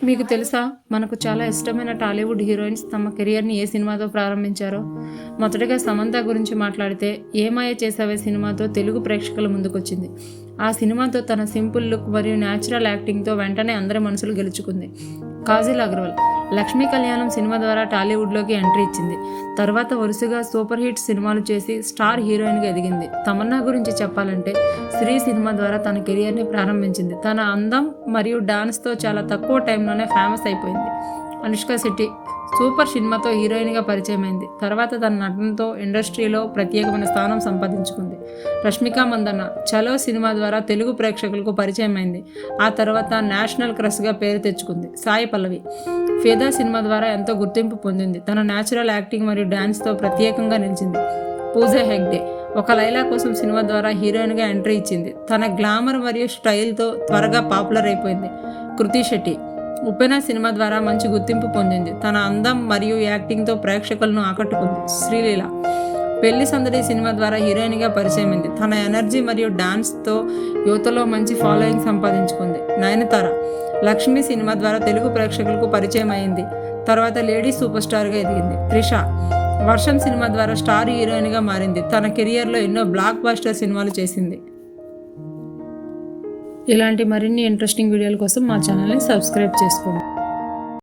మీకు తెలుసా, మనకు చాలా ఇష్టమైన టాలీవుడ్ హీరోయిన్స్ తమ కెరియర్ని ఏ సినిమాతో ప్రారంభించారో? మొదటగా సమంత గురించి మాట్లాడితే ఏమాయ చేసావే సినిమాతో తెలుగు ప్రేక్షకుల ముందుకొచ్చింది. ఆ సినిమాతో తన సింపుల్ లుక్ మరియు న్యాచురల్ యాక్టింగ్తో వెంటనే అందరి మనసులు గెలుచుకుంది. కాజల్ అగర్వాల్ లక్ష్మీ కళ్యాణం సినిమా ద్వారా టాలీవుడ్లోకి ఎంట్రీ ఇచ్చింది. తర్వాత వరుసగా సూపర్ హిట్ సినిమాలు చేసి స్టార్ హీరోయిన్గా ఎదిగింది. తమన్నా గురించి చెప్పాలంటే స్త్రీ సినిమా ద్వారా తన కెరియర్ని ప్రారంభించింది. తన అందం మరియు డాన్స్తో చాలా తక్కువ టైంలోనే ఫేమస్ అయిపోయింది. అనుష్క శెట్టి సూపర్ సినిమాతో హీరోయిన్గా పరిచయమైంది. తర్వాత తన నటనతో ఇండస్ట్రీలో ప్రత్యేకమైన స్థానం సంపాదించుకుంది. రష్మిక మందన్న చలో సినిమా ద్వారా తెలుగు ప్రేక్షకులకు పరిచయం అయింది. ఆ తర్వాత నేషనల్ క్రష్గా పేరు తెచ్చుకుంది. సాయి పల్లవి ఫిదా సినిమా ద్వారా ఎంతో గుర్తింపు పొందింది. తన న్యాచురల్ యాక్టింగ్ మరియు డ్యాన్స్తో ప్రత్యేకంగా నిలిచింది. పూజా హెగ్డే ఒక లైలా కోసం సినిమా ద్వారా హీరోయిన్గా ఎంట్రీ ఇచ్చింది. తన గ్లామర్ మరియు స్టైల్తో త్వరగా పాపులర్ అయిపోయింది. కృతి శెట్టి ఉప్పెన సినిమా ద్వారా మంచి గుర్తింపు పొందింది. తన అందం మరియు యాక్టింగ్తో ప్రేక్షకులను ఆకట్టుకుంది. శ్రీలీల పెళ్లి సందడి సినిమా ద్వారా హీరోయిన్గా పరిచయమైంది. తన ఎనర్జీ మరియు డాన్స్తో యువతలో మంచి ఫాలోయింగ్ సంపాదించుకుంది. నయనతార లక్ష్మి సినిమా ద్వారా తెలుగు ప్రేక్షకులకు పరిచయం అయింది. తర్వాత లేడీ సూపర్ స్టార్గా ఎదిగింది. త్రిష వర్షం సినిమా ద్వారా స్టార్ హీరోయిన్గా మారింది. తన కెరియర్లో ఎన్నో బ్లాక్ బస్టర్ సినిమాలు చేసింది. ఇలాంటి మరిన్ని ఇంట్రెస్టింగ్ వీడియోల కోసం మా ఛానల్ని సబ్స్క్రైబ్ చేసుకోండి.